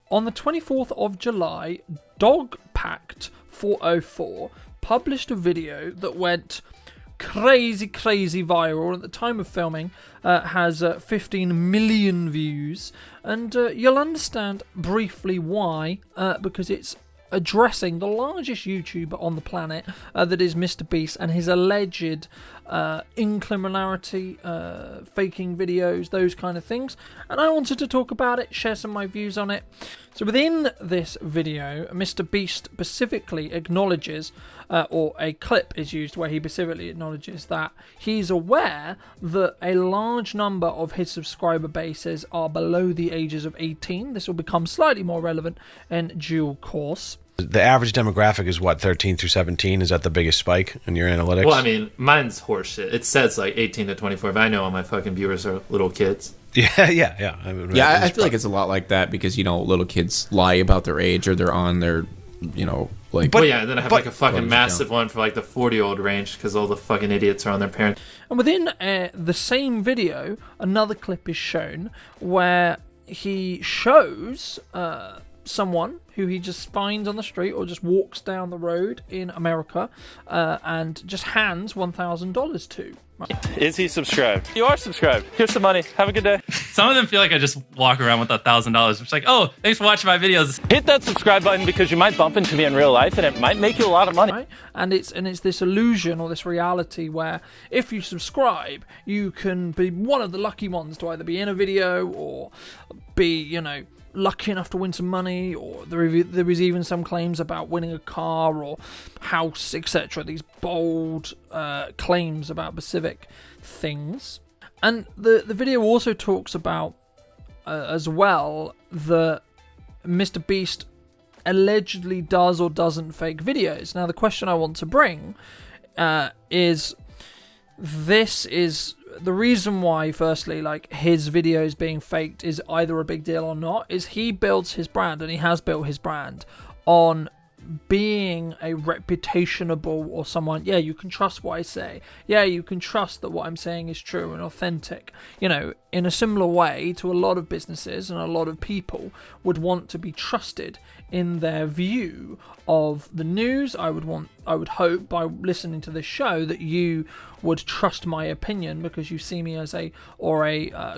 on the 24th of July, Dog Pact 404 published a video that went crazy viral. At the time of filming, has 15 million views, and you'll understand briefly why, because it's addressing the largest YouTuber on the planet, that is Mr. Beast, and his alleged incriminality, faking videos, those kind of things. And I wanted to talk about it, share some of my views on it. So within this video, Mr. Beast specifically acknowledges, or a clip is used where he specifically acknowledges that he's aware that a large number of his subscriber bases are below the ages of 18. This will become slightly more relevant in due course. The average demographic is what, 13 through 17? Is that the biggest spike in your analytics? Well, I mean, mine's horseshit. It says like 18 to 24, but I know all my fucking viewers are little kids. Yeah. I feel like it's a lot like that because, you know, little kids lie about their age or they're on their, you know, like... But yeah, and then I have like a fucking massive one for like the 40-year-old range because all the fucking idiots are on their parents. And within the same video, another clip is shown where he shows someone who he just finds on the street or just walks down the road in America and just hands $1,000 to. Is he subscribed? You are subscribed. Here's some money. Have a good day. Some of them feel like I just walk around with $1,000. It's like, oh, thanks for watching my videos. Hit that subscribe button because you might bump into me in real life and it might make you a lot of money. Right? And it's this illusion or this reality where if you subscribe, you can be one of the lucky ones to either be in a video or be, you know, lucky enough to win some money, or there is even some claims about winning a car or house, etc. These bold claims about specific things. And the video also talks about as well that Mr. Beast allegedly does or doesn't fake videos. Now the question I want to bring is the reason why, firstly, like his videos being faked is either a big deal or not, is he builds his brand, and he has built his brand on being a reputationable or someone, yeah, you can trust what I say. Yeah, you can trust that what I'm saying is true and authentic. You know, in a similar way to a lot of businesses and a lot of people would want to be trusted in their view of the news. I would hope by listening to this show that you would trust my opinion because you see me as a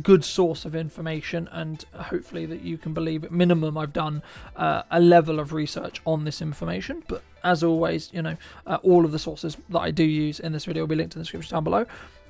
good source of information, and hopefully that you can believe at minimum I've done a level of research on this information. But as always, you know, all of the sources that I do use in this video will be linked in the description down below.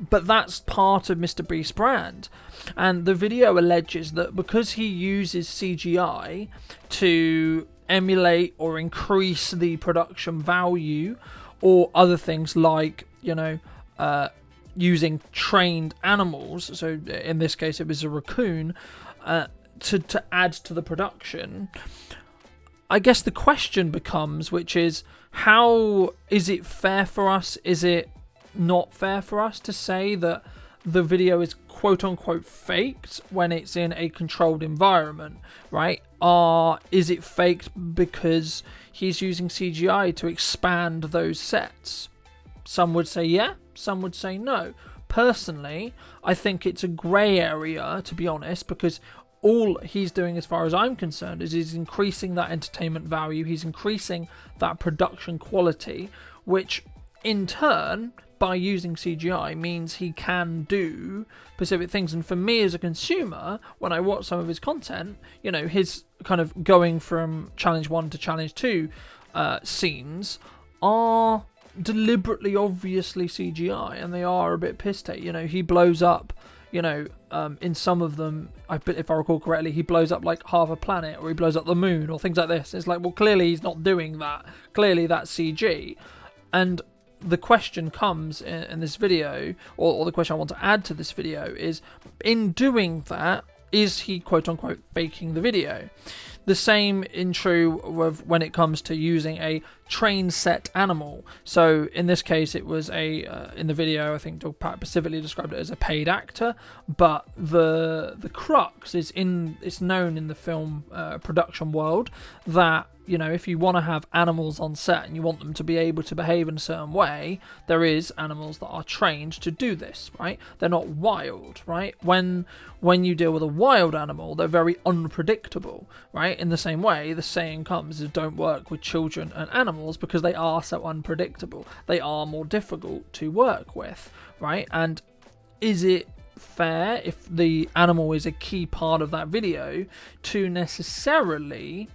But that's part of Mr. Beast's brand. And the video alleges that because he uses CGI to emulate or increase the production value or other things like, you know, using trained animals, so in this case it was a raccoon, to add to the production, I guess the question becomes, which is, how is it fair for us? Is it not fair for us to say that the video is quote-unquote faked when it's in a controlled environment, right? Is it faked because he's using CGI to expand those sets? Some would say yeah, some would say no. Personally, I think it's a grey area, to be honest, because all he's doing, as far as I'm concerned, is he's increasing that entertainment value, he's increasing that production quality, which in turn, by using CGI, means he can do specific things. And for me as a consumer, when I watch some of his content, you know, his kind of going from challenge 1 to challenge 2 scenes are deliberately, obviously CGI, and they are a bit piss take. You know, he blows up, you know, in some of them, if I recall correctly, he blows up like half a planet, or he blows up the moon, or things like this. It's like, well, clearly he's not doing that. Clearly that's CG. And the question comes in this video, or the question I want to add to this video is, in doing that, is he quote-unquote faking the video? The same in true of when it comes to using a train set animal. So in this case, it was in the video, I think Dog Pat specifically described it as a paid actor, but the crux is it's known in the film production world that, you know, if you want to have animals on set and you want them to be able to behave in a certain way, there is animals that are trained to do this, right? They're not wild, right? When you deal with a wild animal, they're very unpredictable, right? right? In the same way, the saying comes is don't work with children and animals because they are so unpredictable. They are more difficult to work with, right? And is it fair, if the animal is a key part of that video, to necessarily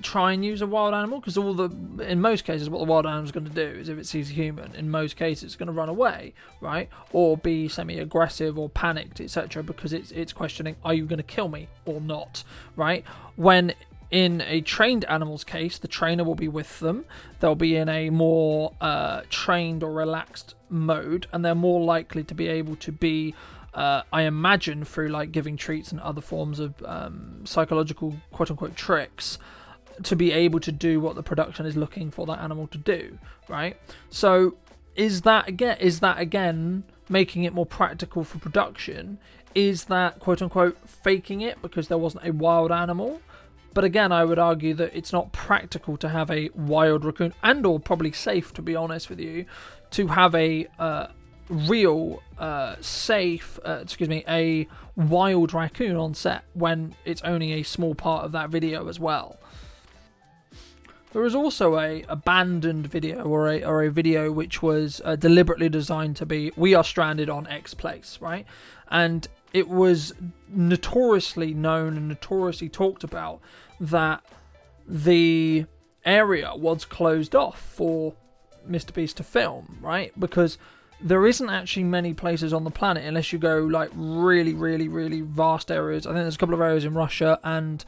try and use a wild animal? Because in most cases, what the wild animal is going to do is, if it sees a human, in most cases it's going to run away, right, or be semi-aggressive or panicked, etc., because it's questioning, are you going to kill me or not, right? When in a trained animal's case, the trainer will be with them. They'll be in a more trained or relaxed mode, and they're more likely to be able to be, I imagine, through like giving treats and other forms of psychological quote-unquote tricks, to be able to do what the production is looking for that animal to do, right? So is that again making it more practical for production? Is that quote-unquote faking it because there wasn't a wild animal? But again, I would argue that it's not practical to have a wild raccoon, and or probably safe, to be honest with you, to have a real a wild raccoon on set when it's only a small part of that video as well. There is also a abandoned video or a video which was deliberately designed to be, we are stranded on X place, right? And it was notoriously known and notoriously talked about that the area was closed off for Mr. Beast to film, right? Because there isn't actually many places on the planet, unless you go like really, really, really vast areas. I think there's a couple of areas in Russia and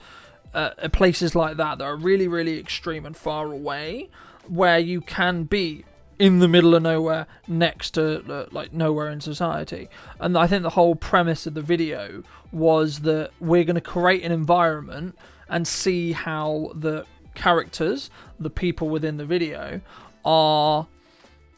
places like that are really, really extreme and far away, where you can be in the middle of nowhere, next to like nowhere in society. And I think the whole premise of the video was that we're going to create an environment and see how the characters, the people within the video, are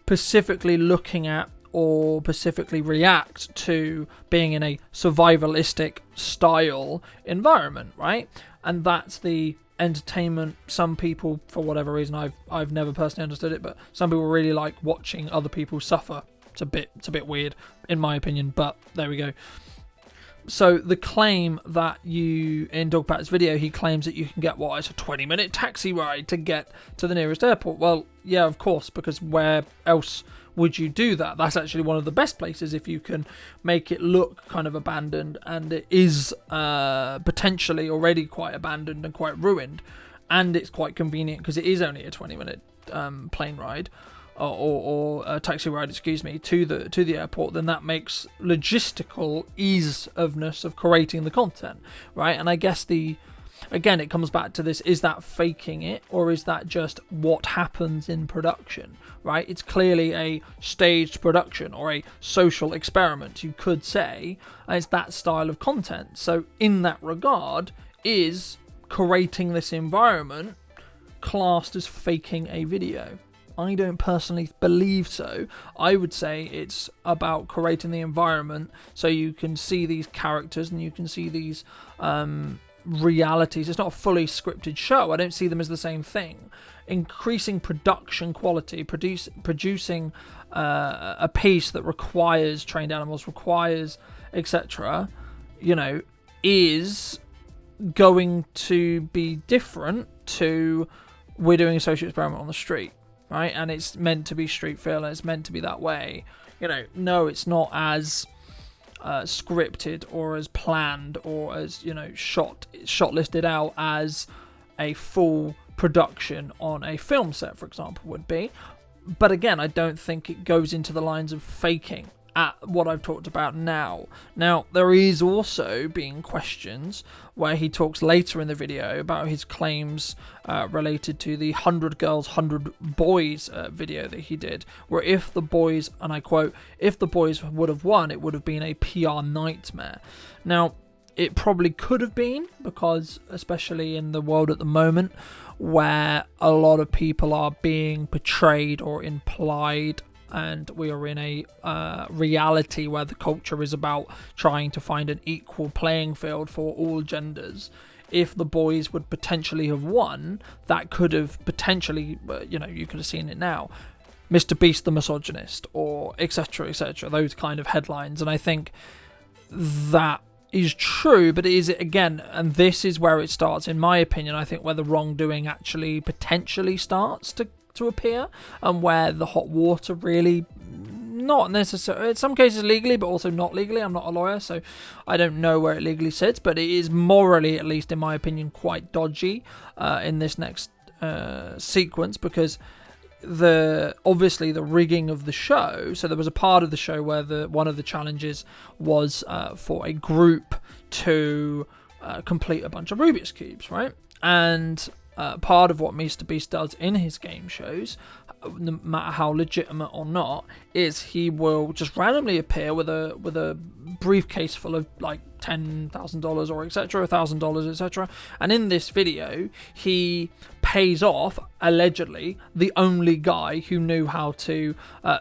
specifically looking at or specifically react to being in a survivalistic style environment, right? And that's the entertainment. Some people, for whatever reason, I've never personally understood it, but some people really like watching other people suffer. It's a bit weird in my opinion, but there we go. So the claim that in Dogpat's video, he claims that you can get it's a 20-minute taxi ride to get to the nearest airport. Well, yeah, of course, because where else would you do that? That's actually one of the best places if you can make it look kind of abandoned, and it is potentially already quite abandoned and quite ruined, and it's quite convenient because it is only a 20-minute plane ride or a taxi ride, to the airport. Then that makes logistical easiness of creating the content, right? And I guess again, it comes back to this: is that faking it, or is that just what happens in production, right? It's clearly a staged production or a social experiment, you could say, and it's that style of content. So in that regard, is creating this environment classed as faking a video? I don't personally believe so. I would say it's about creating the environment so you can see these characters and you can see these realities. It's not a fully scripted show. I don't see them as the same thing. Increasing production quality, producing a piece that requires trained animals, requires etc., is going to be different to we're doing a social experiment on the street, right? And it's meant to be street feel, and it's meant to be that way. No, it's not as scripted or as planned or as shot listed out as a full production on a film set, for example, would be. But again, I don't think it goes into the lines of faking at what I've talked about now. Now, there is also being questions where he talks later in the video about his claims related to the 100 Girls, 100 Boys video that he did, where if the boys, and I quote, if the boys would have won, it would have been a PR nightmare. Now, it probably could have been, because especially in the world at the moment, where a lot of people are being portrayed or implied, and we are in a reality where the culture is about trying to find an equal playing field for all genders. If the boys would potentially have won, that could have potentially, you could have seen it now, Mr. Beast the misogynist, or etc., those kind of headlines. And I think that is true, but is it again, and this is where it starts, in my opinion, I think where the wrongdoing actually potentially starts to appear, and where the hot water really, not necessarily, in some cases legally, but also not legally. I'm not a lawyer, so I don't know where it legally sits, but it is morally, at least in my opinion, quite dodgy in this next sequence, because obviously the rigging of the show. So there was a part of the show where one of the challenges was for a group to complete a bunch of Rubik's cubes, right? And part of what Mr. Beast does in his game shows, no matter how legitimate or not, is he will just randomly appear with a briefcase full of like $10,000 or etc., $1,000, etc. And in this video, he pays off, allegedly, the only guy who knew how to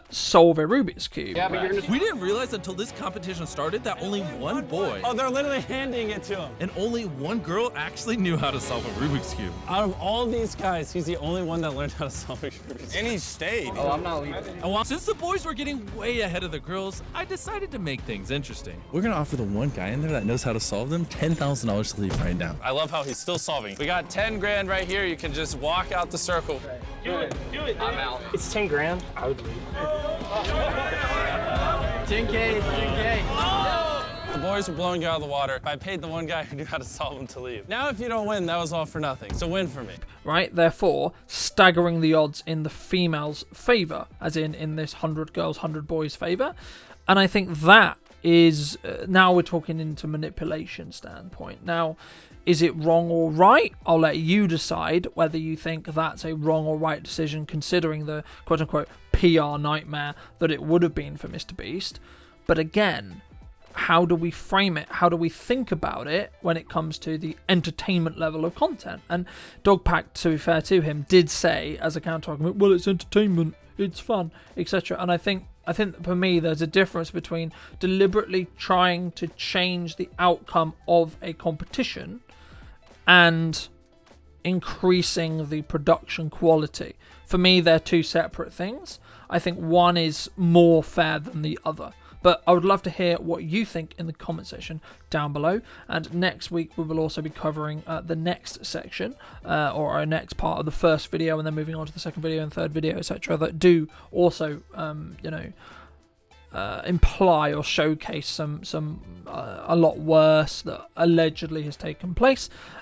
solve a Rubik's Cube. Yeah, but We didn't realize until this competition started that only one boy oh, they're literally handing it to him. and only one girl actually knew how to solve a Rubik's Cube. Out of all these guys, he's the only one that learned how to solve a Rubik's Cube. And he stayed. Oh, I'm not leaving. And while, since the boys were getting way ahead of the girls, I decided to make things interesting. We're gonna offer the one guy in there that knows how to solve them $10,000 to leave right now. I love how he's still solving. We got 10 grand right here. You can just walk out the circle. Do it. I'm out. It's 10 grand. I would leave. 10K, 10K. The boys were blowing you out of the water. I paid the one guy who knew how to solve them to leave. Now if you don't win, that was all for nothing. It's a win for me. Right, therefore staggering the odds in the females' favour, as in this 100 girls, 100 boys favour. And I think that is, now we're talking into manipulation standpoint. Now, is it wrong or right? I'll let you decide whether you think that's a wrong or right decision, considering the quote-unquote PR nightmare that it would have been for Mr. Beast. But again, how do we frame it? How do we think about it when it comes to the entertainment level of content? And Dogpack, to be fair to him, did say as a counter-argument, well, it's entertainment, it's fun, etc. And I think for me, there's a difference between deliberately trying to change the outcome of a competition and increasing the production quality. For me, they're two separate things. I think one is more fair than the other. But I would love to hear what you think in the comment section down below. And next week, we will also be covering the next section, or our next part of the first video, and then moving on to the second video and third video, etc. That do also, imply or showcase some a lot worse that allegedly has taken place.